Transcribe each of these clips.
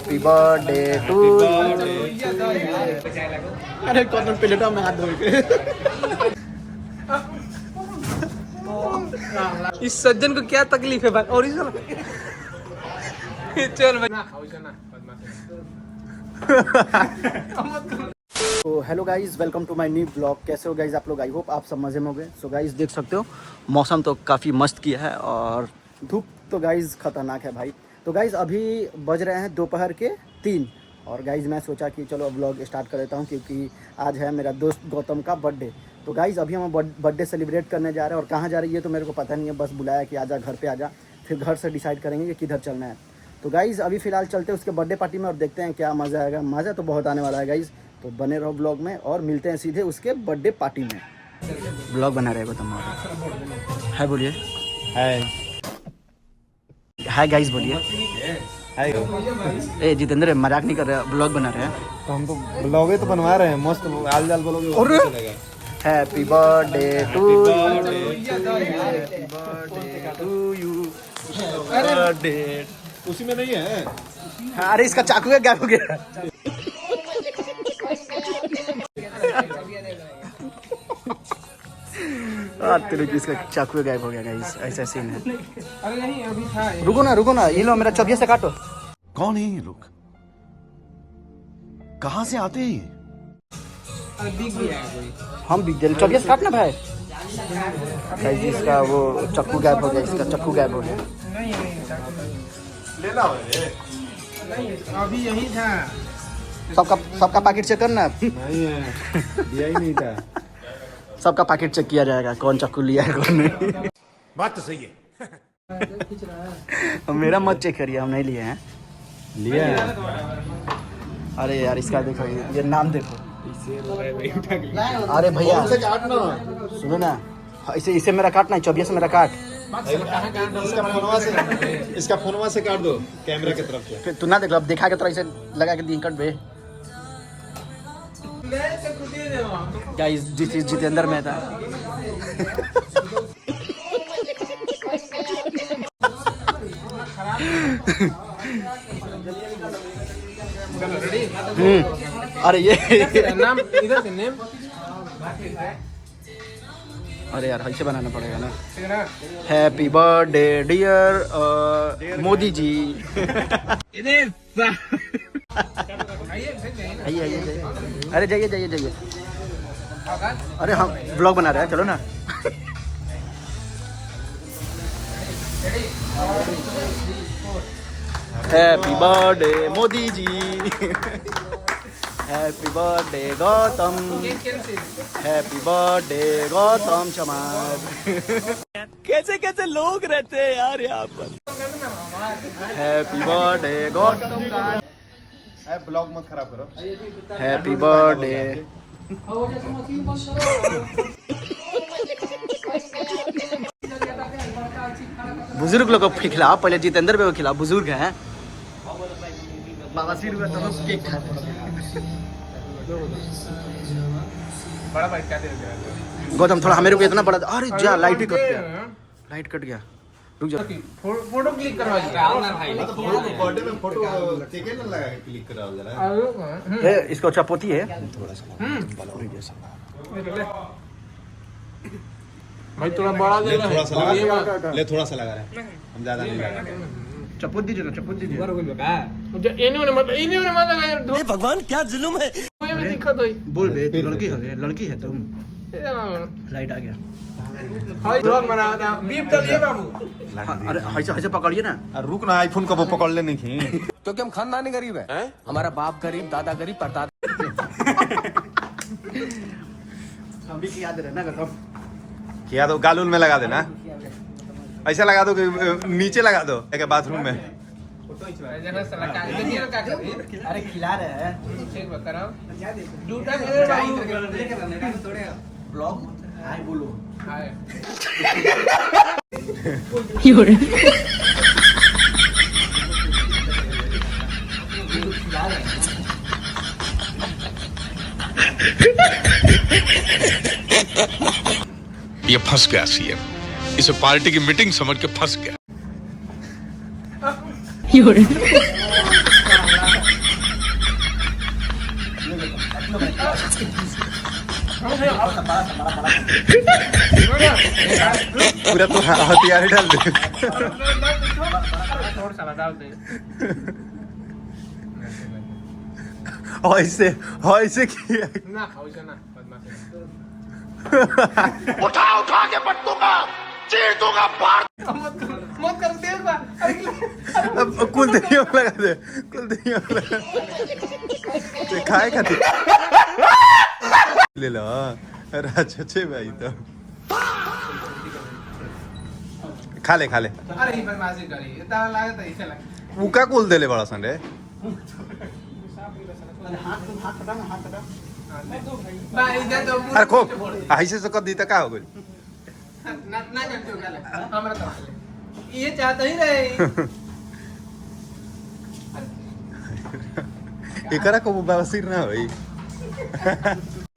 Happy birthday to अरे कौन प्लेटा में हाथ धो के इस सज्जन को क्या तकलीफ है भाई? और चल भाई। तो hello guys, welcome to my new blog. कैसे हो गाइज आप लोग? आई होप आप सब मज़े में हो गए। सो गाइज देख सकते हो मौसम तो काफ़ी मस्त किया है और धूप तो गाइज खतरनाक है भाई। तो गाइज अभी बज रहे हैं दोपहर के 3 और गाइज मैं सोचा कि चलो ब्लॉग स्टार्ट कर देता हूँ क्योंकि आज है मेरा दोस्त गौतम का बर्थडे। तो गाइज अभी हम बर्थडे सेलिब्रेट करने जा रहे हैं और कहाँ जा रही है तो मेरे को पता नहीं है, बस बुलाया कि आजा घर पे आजा, फिर घर से डिसाइड करेंगे कि किधर चलना है। तो गाइज अभी फ़िलहाल चलते हैं उसके बर्थडे पार्टी में और देखते हैं क्या मज़ा आएगा। मज़ा तो बहुत आने वाला है गाइज, तो बने रहो ब्लॉग में और मिलते हैं सीधे उसके बर्थडे पार्टी में। ब्लॉग बना रहे गौतम हाय बोलिए। हाय गाइज बोलिए। हाय। ए जितेंद्र मजाक नहीं कर रहे, ब्लॉग बना रहे हैं। तो हम तो ब्लॉगे तो बनवा रहे हैं, मस्त आल जाल बोलोगे और चलेगा। Happy birthday to you. Birthday उसी में नहीं है। अरे इसका चाकू है, गायब हो गया। तेरे की इसका चाकू गायब हो गया गाइस, ऐसा सीन है। अरे नहीं अभी था। रुको ना, ये लो मेरा चबिया से काटो। कौन है ये लोग? कहाँ से आते हैं ये? अरे बिग भी है कोई। हम बिग दिल चबिया से काटना भाई। गाइस इसका वो चाकू गायब हो गया, इसका चाकू गायब हो गया। नहीं ले लो नहीं अभी यही था। सबका पैकेट चेक करना। नहीं है, दिया ही नहीं था। सबका पैकेट चेक किया जाएगा, कौन चाकू लिया है कौन नहीं। बात तो सही है। मेरा मत चेक करिए, हम नहीं लिए हैं। लिया है। अरे यार इसका देखो, ये नाम देखो। अरे भैया सुनो ना, इसे मेरा काटना है, चौबिया से मेरा काट। इसका फोनवा से काट दो कैमरा की तरफ से। फिर तू ना देख लो, अब देखा के तरह इसे लगा के दी कट बे। Guys this is Jitendra Mehta. अरे ये नाम इधर से नेम। अरे यार ऐसे बनाना पड़ेगा ना। Happy birthday dear Modi ji. आइए। अरे जाइए। अरे हम ब्लॉग बना रहे हैं, चलो ना। Happy birthday Modi ji. Happy birthday Gautam. Happy birthday Gautam Chamar. कैसे लोग रहते हैं यार यहाँ पर। Happy birthday Gautam. ब्लॉग मत खराब करो। Happy birthday. बुजुर्ग लोग को खिलाओ, पहले जितेंद्र भाई को खिलाओ, बुजुर्ग हैं। बाबा सिर हुआ तो केक खाते हैं। बड़ा भाई क्या दे रहा है? गौतम थोड़ा हमें रुक, इतना बड़ा। अरे जा लाइट ही कट गया, लाइट कट गया। रुक जा। फोटो क्लिक करवा दीजिए भाई। बर्थडे में फोटो केके ना लगा के क्लिक कराओ जरा। इसको अच्छा पोती है भाई, थोड़ा बड़ा दे रहा है। ले थोड़ा सा लगा रहा है, हम ज्यादा नहीं लगा रहे। चप्पू दीजिए ना, चप्पू दीजिए। इन्होंने मत हे भगवान क्या जुल्म है। कोई भी दिक्कत हुई। बोल बे, लड़की है तुम। लाइट आ गया। हाय ब्लॉग बना था, बीप डालिए बाबू। अरे ऐसे पकड़िए ना। रुक ना, आईफोन का वो पकड़ ले नहीं थी। क्योंकि हम खानदानी गरीब है। हमारा बाप गरीब, दादा गरीब, परदादा। हम भी याद रहना गौतम। किया तो गालूल में लगा देना, ऐसा लगा दो कि नीचे लगा दो क्या बाथरूम में। अरे खिला रहे हैं। ब्लॉग हाय बोलो। ये फंस गया सीएम, इसे पार्टी की मीटिंग समझ के फंस गया। पूरा तो हथियार डाल दे। थोड़ा सा बताओ तो। ऐसे ऐसे किया। ना वैसे ना बदमाशी। उठा के पटकूंगा, चीर दूंगा, फाड़। मत कर तेज बा। अब कुल दहिया में लगा दे, कुल दहिया में लगा दे। खाए खातिर ले लो। अरे अच्छे भाई तो खा ले। अरे ये बदमाशी करी इतना लागे तो इसे लगे। उका कुल देले बड़ा सन रे। भाई इधर तो अरे खूब ऐसे से कर दी तो का हो गई। ना जानते हो क्या ले हमरा तो ये चाहता ही रहे। एकरा को बवासीर ना होई।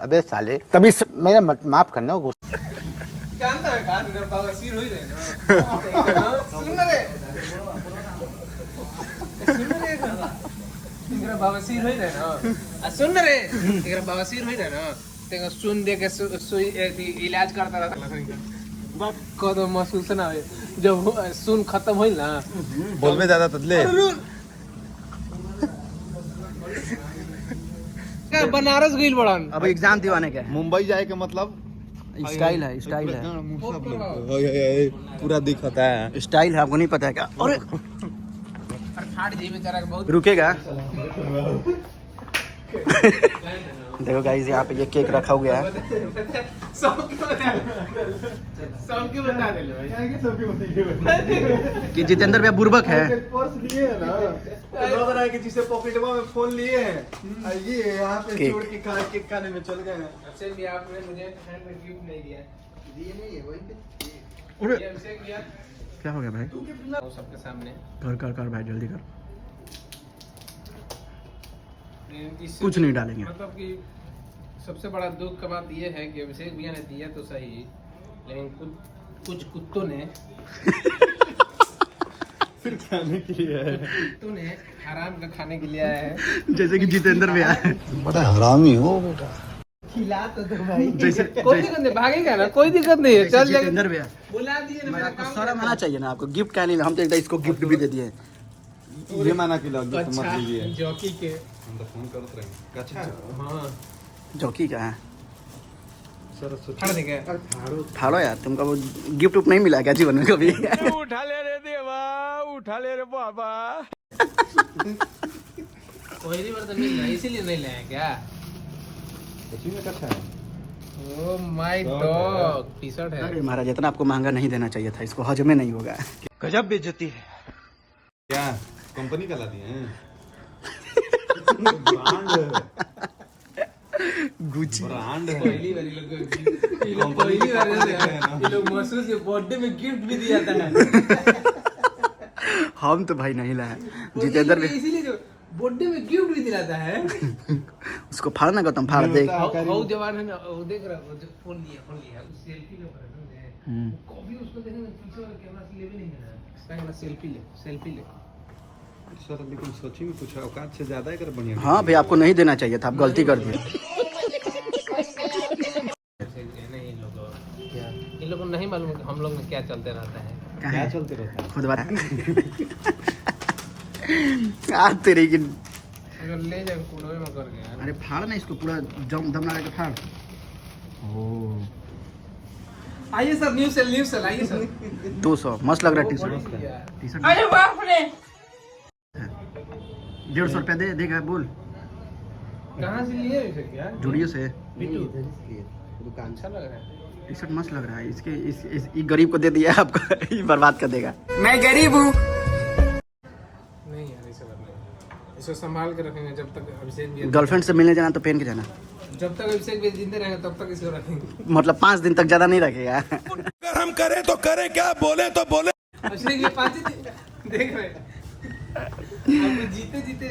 अबे साले तभी मेरा माफ करना वो जानता है कहां मेरा बाबा सिर हो ही रहे ना। सुन रे तेरा बाबा सिर हो ही रहे ना। सुन रे तेरा बाबा सिर हो ही रहे ना। तेरा सुन दे के सुई इलाज करता रहता बस कदम महसूस ना हो जब सुन खत्म होई ना बोलबे ज्यादा तदले। बनारस गइल बड़न। अब एग्जाम दिवाने का है। मुंबई जाए के मतलब स्टाइल है पूरा दिखता है। स्टाइल है, आपको नहीं पता है क्या? अरे फाड़ जी बेचारा के बहुत रुकेगा। देखो गाइस यहाँ पे ये केक रखा हुआ है। सबके बता दे लो कि जितेंद्र भैया बुर्बक है। पर्स लिए है ना, लग रहा है कि जिसे पॉकेटवा में फोन लिए हैं ये यहाँ पे केक। छोड़ के केक खाने में चल गए हैं। अक्षय भी आपने मुझे हैंड में गिफ्ट नहीं दिया। दिए नहीं है वहीं पे। ये अभिषेक भैया क्या हो गया भाई? वो सबके सामने कर भाई जल्दी कर। इससे कुछ नहीं डालेंगे। मतलब कि सबसे बड़ा दुख का बात ये है कि अभिषेक भैया ने दिया तो सही, लेकिन कुछ कुत्तों ने फिर खाने के लिए है। कुत्तों ने हराम का खाने के लिए आया है। जैसे कि जितेंद्र भैया है। बड़ा हरामी हो बेटा। खिला तो दो भाई। जैसे कोई दिक्कत नहीं, भागेगा ना, कोई दिक्कत नहीं है, चल जाएगा। जितेंद्र भैया बुला दिए ना, मेरा आपको काम शर्म आना चाहिए ना आपको। गिफ्ट क्या नहीं, हम तो एक इसको गिफ्ट भी दे दिए। ये माना कि लग मत अच्छा लीजिए। जॉकी के हम तो फोन करत रहे। अच्छा हाँ जॉकी का है। फाड़ देंगे। फाड़ो यार, तुमको वो गिफ्ट उप नहीं मिला क्या जीवन में कभी? उठा ले रे देवा, उठा ले रे बाबा। पहली बार तो मिल रहा है, इसीलिए नहीं लाया क्या? सच्ची में अच्छा है। Oh my dog, T shirt है। अरे महाराज इतना आपको महंगा नहीं देना चाहिए था, इसको हजमे नहीं होगा। गजब बेइज्जती है। क्या कंपनी का ला दिए हैं? गुची ब्रांड है। पहली बार ये लोग महसूस के बर्थडे में गिफ्ट भी दिया था। हम तो भाई नहीं लाए। जितेंद्र भी इसीलिए जो बर्थडे में गिफ्ट भी दिलाता है। उसको फाड़ना गौतम, फाड़ दे। बहुत जवान है ना, वो देख रहा है, फोन लिया सेल्फी ले रहा है। कभी उसको देखेंगे पीछे वाला कैमरा से ले भी नहीं है ना, सेल्फी ले। सर लेकिन सोची में कुछ औकात से ज्यादा ही कर बढ़िया। हाँ भाई आपको नहीं देना चाहिए था, आप गलती कर दिए। इन लोगों को नहीं मालूम कि हम लोग में क्या चलते रहता है। क्या चलते रहता है? खुद बात आज तेरी की। अगर ले जाए कूड़े में कर गया। अरे फाड़ ना इसको पूरा दम लगा के फाड़। ओ आइए सर, न्यू सेल आइए सर। 200 मस्त लग रहा है टी शर्ट। अरे बाप रे, 150 रुपया दे देगा, बोल। कहाँ से लिए इसे क्या? जूडियो से। बिट्टू अच्छा लग रहा है। टी शर्ट मस्त लग रहा है। इसके इस गरीब को दे दिया आपको। ये बर्बाद कर देगा। मैं गरीब हूँ। नहीं यार ऐसा बात नहीं, इसको संभाल के रखेंगे जब तक अभिषेक भी गर्लफ्रेंड से मिलने जाना तो पहन के जाना। जब तक अभिषेक भी जिंदे रहेंगे तब तक इसको रखेंगे। मतलब 5 दिन तक ज्यादा नहीं रखेगा। अगर हम करें तो करें क्या, बोले तो बोले। अभिषेक ये 5 दिन देख रहे हैं आपको जीते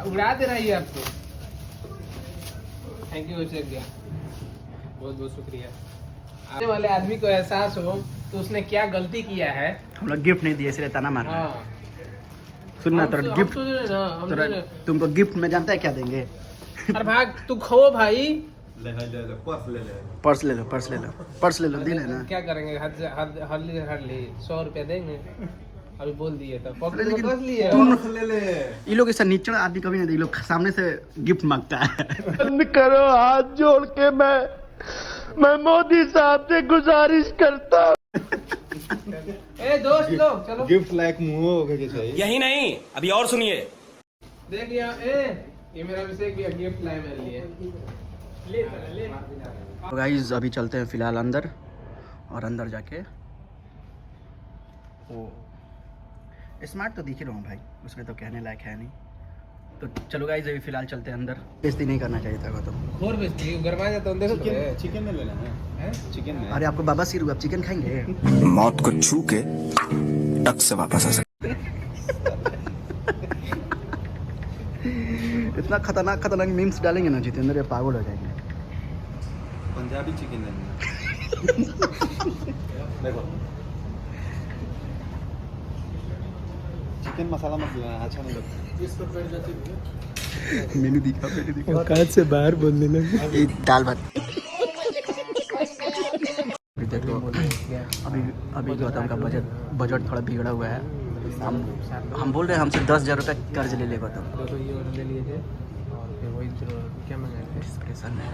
उड़ा दे रहा है ये आपको। थैंक यू अभिषेक भैया, बहुत बहुत शुक्रिया। आने वाले आदमी को एहसास हो तो उसने क्या गलती किया है। हम लोग गिफ्ट नहीं दिए इसलिए ताना मार रहा है। हाँ सुनना तो गिफ्ट हम तुमको गिफ्ट में जानता है क्या देंगे? अरे भाग तू खो भाई, ले पर्स ले ले पर्स ले लो, पर्स ले लो, पर्स ले लो, दिल है ना। क्या करेंगे? हल्ली 100 रुपया देंगे। अभी बोल दिए तो पॉकेट में लेकिन कस लिए। पर्स ले ले ये लोग ऐसा नीचड़ आदमी कभी नहीं, ये लोग सामने से गिफ्ट मांगता है। बंद करो हाथ जोड़ के मैं मोदी साहब से गुजारिश करता हूं। ए दोस्त लोग चलो। गिफ्ट लाइक मुंह हो गया चाहिए। यही नहीं, अभी और सुनिए। देख ये मेरा अभिषेक भी गिफ्ट लाया मेरे लिए। ले। तो गाइस अभी चलते हैं फिलहाल अंदर, और अंदर जाके वो स्मार्ट तो दिख ही रहा हूँ भाई, उसमें तो कहने लायक है नहीं। तो चलो गाइस अभी फिलहाल चलते हैं अंदर। बेइज्जती नहीं करना चाहिए था गौतम। खोर बेचती है, गरमा जाता हूँ देखो। चिकन में ले लेना है चिकन में। अरे आपको बाबा सिर, आप चिकन खाएंगे? मौत को छू के टक से वापस आ सकते। इतना खतरनाक मीम्स डालेंगे ना जितेंद्र, ये पागल हो जाएंगे। पंजाबी चिकन लेना देखो, चिकन मसाला मत लेना, अच्छा नहीं लगता। मेनू दिखा। औकात से बाहर बोलने लगे। ये दाल भात। देख लो, अभी गौतम का बजट थोड़ा बिगड़ा हुआ है। हम बोल रहे हैं हमसे 10,000 रुपये कर्ज ले ले गौतम। तो ये ऑर्डर ले लिए थे और फिर वही क्या मंगाए थे? डिस्प्रेशन है।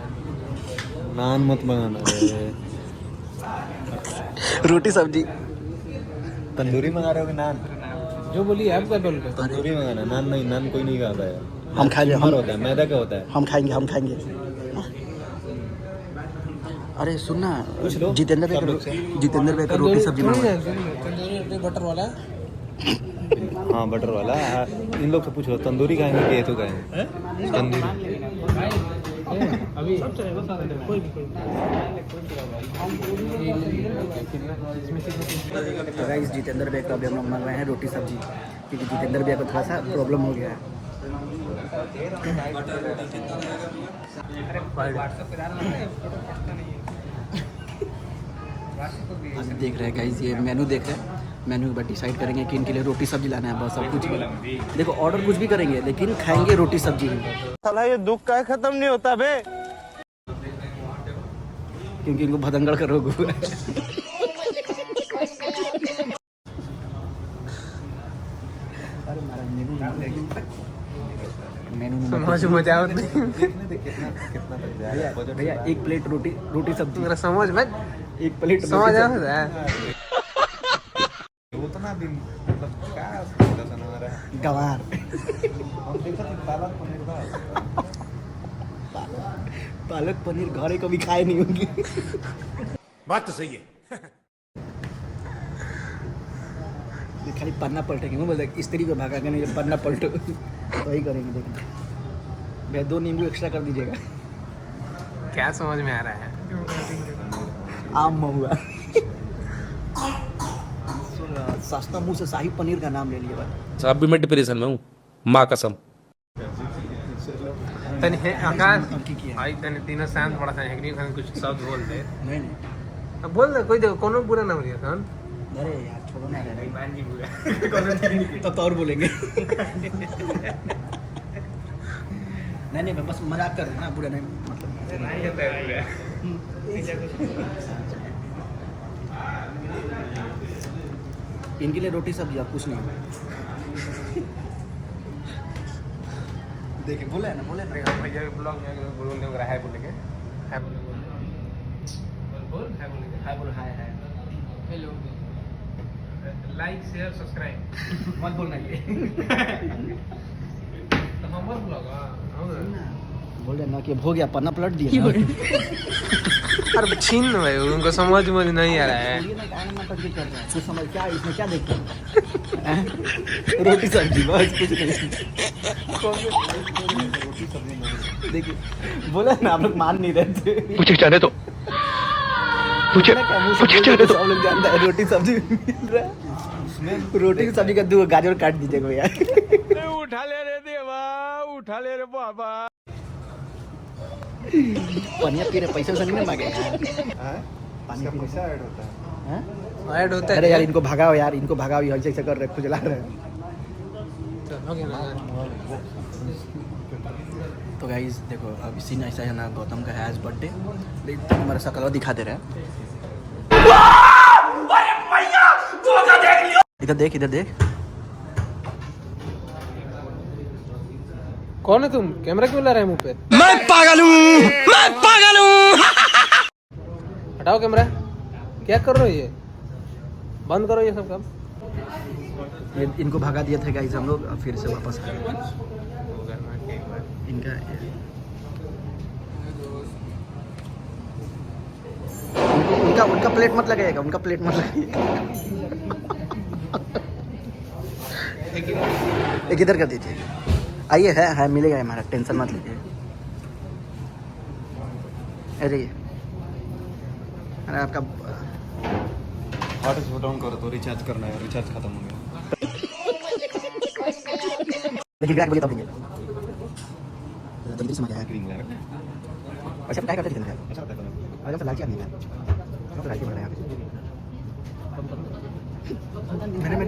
नान मत बनाना रोटी सब्जी। तंदूरी मंगा रहे हो कि नान? जो बोली आप क्या बोल रहे? तंदूरी मंगाना, नान नहीं, नान कोई नहीं खाता है। हम खाएंगे, हर होता है, मैदा का होता है। हम खाएंगे। अरे सुनना, पूछ लो। जितेंद्र भाई का रोटी सब्जी मंगवाया। तंदूरी बटर वाला। हाँ बटर वाला। इन लोग से पूछो तंदूरी खाएंगे कि ये तो खाएंगे तंदूरी। अभी तो गाइस जितेंद्र भाई का अभी हम लोग मंग रहे हैं रोटी सब्जी, क्योंकि जितेंद्र भाई को थोड़ा सा प्रॉब्लम हो गया है। अभी देख रहे हैं गाइस, ये मेनू देख रहे हैं। मेनू के बाद डिसाइड करेंगे कि इनके लिए रोटी सब्जी लाना है, बस। सब कुछ देखो, ऑर्डर कुछ भी करेंगे लेकिन खाएंगे रोटी सब्जी ही। साला ये दुख का खत्म नहीं होता बे। क्योंकि इनको भदंगड़ का रोग हुआ है। समझ मजा आवत नहीं। भैया एक प्लेट रोटी सब्जी। मेरा समझ मत एक प्लेट समझ आता है। उतना दिन मतलब क्या समझ रहा है गवार। हम देखा थे पालक पनीर का। पालक पनीर घरे कभी खाए नहीं होंगी। बात तो सही है। ये खाली पन्ना पलटेंगे, वो बोलते स्त्री को भागा के नहीं, पन्ना पलटो तो वही करेंगे। देखना भैया 2 नींबू एक्स्ट्रा कर दीजिएगा। क्या समझ में आ रहा है? आम महुआ। सस्ता मुंह से शाही पनीर का नाम ले लिया भाई। अब भी मैं डिप्रेशन में हूँ, माँ कसम। तनी है आकाश भाई, तनी तीनों शांत बड़ा सा है कि कुछ शब्द बोल दे। नहीं अब बोल दे, कोई देखो कोनो बुरा ना हो रही है। अरे यार छोड़ो ना रे। तब तो और बोलेंगे। नहीं बस मजाक कर रहे हैं ना, बुरा नहीं मतलब। इनके लिए रोटी सब्जी, आप कुछ नहीं। देखिए बोले है ना भैया ब्लॉग में बोल रहा है, बोलेंगे हाय बोल hi hello like share subscribe मत बोलना ये। तो हमारा ब्लॉग बोल रहे ना कि हो गया, पन्ना पलट दिया। अरे छीन भाई, उनको समझ में नहीं आ रहा है। कुछ समझ क्या इसमें क्या देखते हैं? रोटी सब्जी बस, कुछ नहीं। देखिए बोला ना, आप लोग मान नहीं रहे थे। पूछे जाने दो, पूछे जाने दो। सब लोग जानता है रोटी सब्जी मिल रहा है। रोटी की सब्जी का 2 गाजर काट दीजिएगा भैया। उठा ले रे देवा, उठा ले रे बाबा। पनिया पी रहे, पैसे नहीं मांगे। पानी का पैसा ऐड होता है। ऐड होता है। अरे यार इनको भगाओ यार, इनको भगाओ, ऐसे ऐसे कर रहे, खुजला रहे। तो गाइस देखो अभी सीन ऐसा है ना, गौतम का है आज बर्थडे, लेकिन तो हमारा शकल दिखा दे रहा है। इधर देख, इधर देख। कौन है तुम? कैमरा क्यों ला रहे हैं मुंह पे? मैं पागल हूँ, मैं पागल हूँ। हटाओ कैमरा। क्या कर रहे हो ये? बंद करो ये सब काम। ये इनको भगा दिए थे गाइस हम लोग, अब फिर से वापस आ गए इनका। उनका उनका प्लेट मत लगाइएगा, उनका प्लेट मत लगाइएगा। एक इधर कर दीजिए। आइए, है मिलेगा हमारा, टेंशन मत लीजिए। अरे आपका हॉटस्पॉट ऑन करो तो रिचार्ज करना है, रिचार्ज खत्म हो गया। लेकिन क्या बोलिए तब देंगे जल्दी समझ आया। ग्रीन कलर अच्छा क्या करते थे? अच्छा होता है। आज तो लालची आदमी है, तो लालची बन रहा है।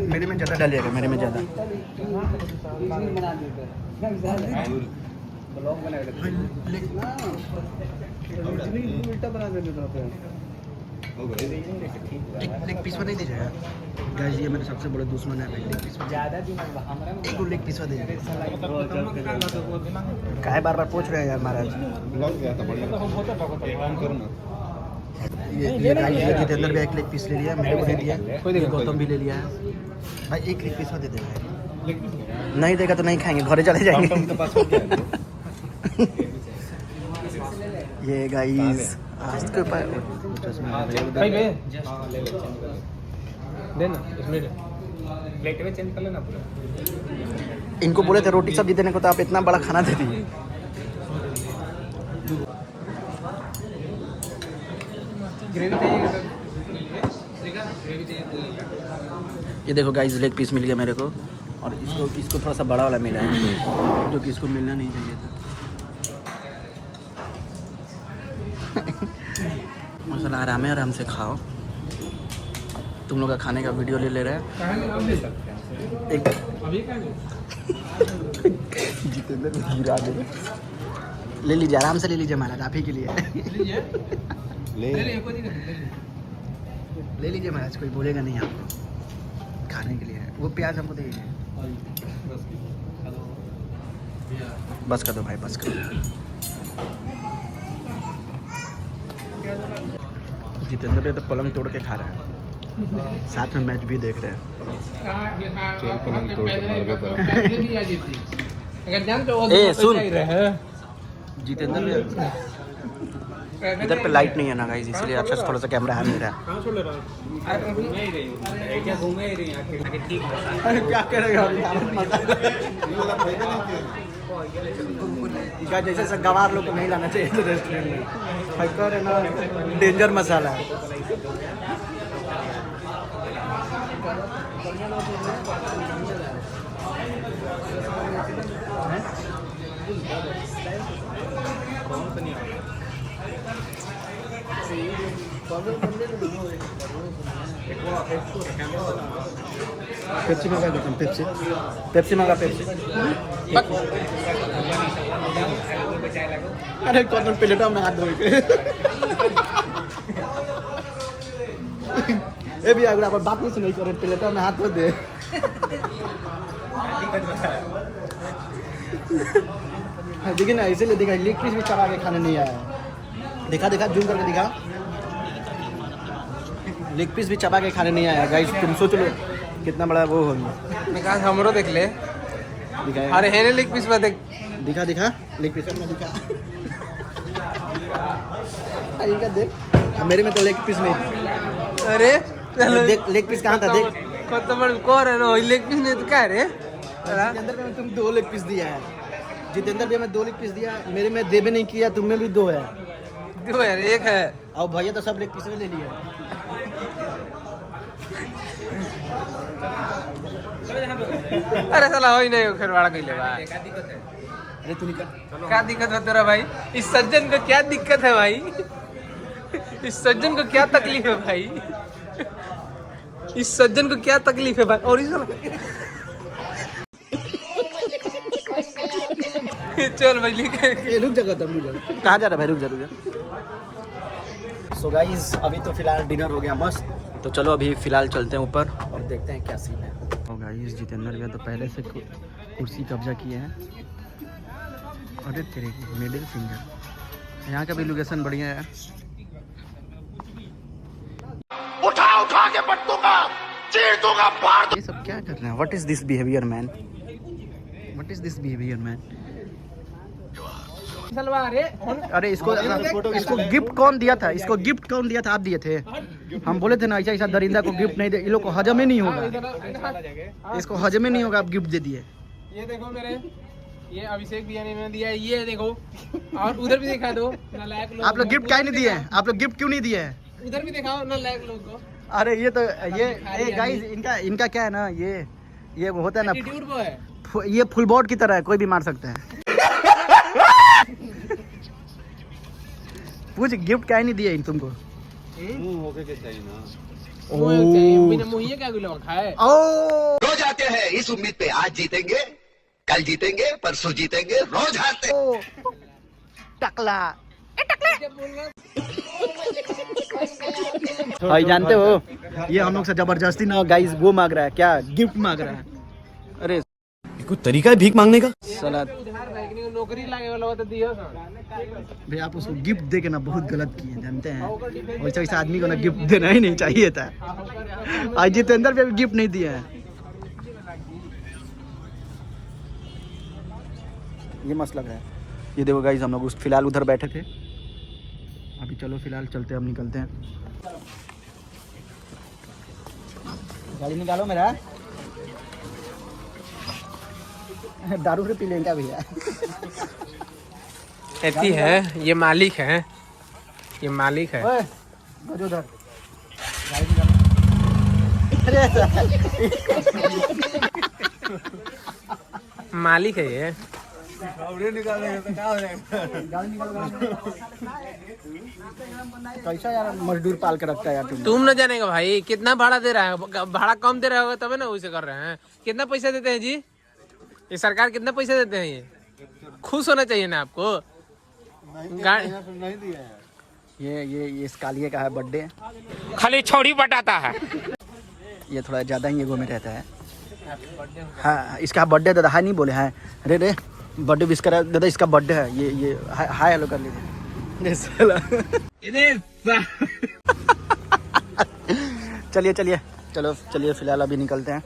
मेरे में ज़्यादा डालिएगा, मेरे में ज़्यादा। लेग पीस में नहीं दीजिएगा गाइस, ये मेरे सबसे बड़े दुश्मन है। लेग पीस एक लेग पीस में दीजिए। काहे बार पूछ रहे हैं यार महाराज? लग गया था बढ़िया। ऑन करो ना। ये गाइस, ये जितेंद्र भी एक लेग पीस ले लिया, मेरे को दे दिया, ये गौतम भी ले लिया है भाई। एक लेग पीस में दे देगा, नहीं देगा तो नहीं खाएंगे, घरे चले जाएंगे। ये गाइस आज के ऊपर भाई बे देना इसमें प्लेट में चेंज कर लेना पूरा। इनको बोले थे रोटी सब्जी देने को, तो आप इतना बड़ा खाना दे दिए। ग्रेवी चाहिए सर? ये देखो गाइस, लेग पीस मिल गया मेरे को, और इसको थोड़ा सा बड़ा वाला मिला है, जो कि इसको मिलना नहीं चाहिए था। मसाला आराम से खाओ। तुम लोग का खाने का वीडियो ले रहे हैं एक जितेंद्र गिरा दे। ले लीजिए, आराम से ले लीजिए महाराज, आप ही के लिए। ले लीजिए महाराज, कोई बोलेगा नहीं आपको, खाने के लिए है। वो प्याज हमको दे दीजिए। बस कर दो भाई, बस कर दो। जितेंद्र भी तो पलंग तोड़ के खा रहा है, साथ में मैच भी देख रहे हैं। ए सुन, जितेंद्र भी इधर पे लाइट नहीं है ना गाइस, इसलिए अच्छा थोड़ा सा कैमरा है मेरा। अरे क्या करेगा जैसे सब गवार लोग को नहीं लाना चाहिए तो रेस्टोरेंट में, फैक्टर है ना, डेंजर मसाला है। पेप्सी मंगा देता हूँ, पेप्सी मंगा, पेप्सी। अरे कौन प्लेटों में हाथ धो के ए भी अगर आप बात नहीं सुनाई करें, प्लेटों में हाथ धो दे। देखिए ना, इसीलिए देखा लेग पीस भी चबा के खाने नहीं आया। दिखा जूम करके दिखा, लेग पीस भी चबा के खाने नहीं आया गाइस। तुम सोच लो कितना बड़ा वो हो। निकाल हमरो देख ले। अरे है लेग पीस में देख, दिखा लेग पीस में दिखा। इनका देख, मेरे में तो लेग पीस नहीं। अरे देख लेग पीस कहाँ था, देख। तो बड़ कोर है ना, लेग पीस नहीं तो क्या रे? जितेंद्र में तुम 2 लेग पीस दिया है, जितेंद्र भी मैं 2 लेग पीस दिया, मेरे में देवे नहीं किया, तुम में भी 2 है। दो यार, एक है। और भैया तो सब लेग पीस में ले लिया। अरे साला हो ही नहीं, खरवाड़ा कइले बा। अरे तू निकल। क्या दिक्कत है तेरा भाई? इस सज्जन को क्या दिक्कत है भाई? इस सज्जन को क्या तकलीफ है भाई? इस सज्जन को क्या तकलीफ है भाई? और इस चल भाई लेके रुक जा मुझे कहाँ जा रहा भाई, रुक जा। सो गाइस अभी तो फिलहाल डिनर हो गया मस्त, तो चलो अभी फिलहाल चलते हैं ऊपर और देखते हैं क्या सीन है। तो गाइस जितेंद्र भैया तो पहले से कुर्सी कब्जा किए हैं। अरे तेरे मिडिल फिंगर, यहाँ का भी लोकेशन बढ़िया है। उठा के पटकूंगा, चीर दूंगा, फाड़ ये सब क्या कर रहे हैं? What is this behaviour man, what is this behaviour man? Salwar है। अरे इसको गिफ्ट कौन दिया था? इसको गिफ्ट कौन दिया था? आप दिए थे। हम बोले थे ना ऐसा ऐसा दरिंदा को गिफ्ट नहीं दे, ये लोग को हजम ही नहीं होगा, इसको हजम ही नहीं होगा, आप गिफ्ट दे दिए। ये देखो मेरे, ये अभिषेक भैया ने दिया है, ये देखो, और उधर भी दिखा दो नालायक लोग। आप लोग गिफ्ट काहे नहीं दिए हैं? आप लोग गिफ्ट क्यों नहीं दिए हैं? उधर भी दिखाओ नालायक लोग को। अरे ये तो ये गाइस इनका क्या है ना, ये होता है ना, एटीट्यूड वो है। ये फुल बोर्ड की तरह है, कोई भी मार सकता है। पूछ गिफ्ट क्या नहीं दिए तुमको? बिना मुहिए क्या गुलाम खाए। ओ रोज आते हैं इस उम्मीद पे, आज जीतेंगे, कल जीतेंगे, परसों जीतेंगे, रोज हारते। टकला भाई जानते हो, ये हम लोग से जबरदस्ती ना गाइस वो मांग रहा है, क्या गिफ्ट मांग रहा है। अरे कुछ तरीका है भीख मांगने का? साला नौकरी लागे वाला तो दियो। भाई आप उसको गिफ्ट दे के ना बहुत गलत किए, जानते हैं? वैसे वैसे आदमी को ना गिफ्ट देना ही नहीं चाहिए था। आज जितेंद्र पे भी गिफ्ट नहीं दिया है। ये मस्त लग रहा है। ये देखो गाइस, हम लोग फिलहाल उधर बैठे थे, अभी चलो फिलहाल चलते हैं, अब निकलते हैं। गाड़ी निकालो मेरा, दारू से पी लेंगे क्या भैया? ऐसी है, ये मालिक है, ये मालिक है। ओए बजो उधर, गाड़ी निकालो। अरे मालिक है ये। कैसा यार मजदूर पाल के रखता है यार तुम न जानेगा भाई, कितना भाड़ा दे रहा है? भाड़ा कम दे रहा होगा तभी ना वैसे कर रहे हैं। कितना पैसा देते हैं जी? ये सरकार कितना पैसा देते हैं? ये खुश होना चाहिए ना आपको। ये इस कालिए का है बर्थडे, खाली छोड़ी बटाता है। ये थोड़ा ज़्यादा ही ईगो में रहता है। हाँ इसका बर्थडे दादा, हाय नहीं बोले हैं? अरे रे बर्थडे विश करा दादा, इसका बर्थडे है। ये हाय हेलो कर लीजिए। चलिए चलो फिलहाल अभी निकलते हैं।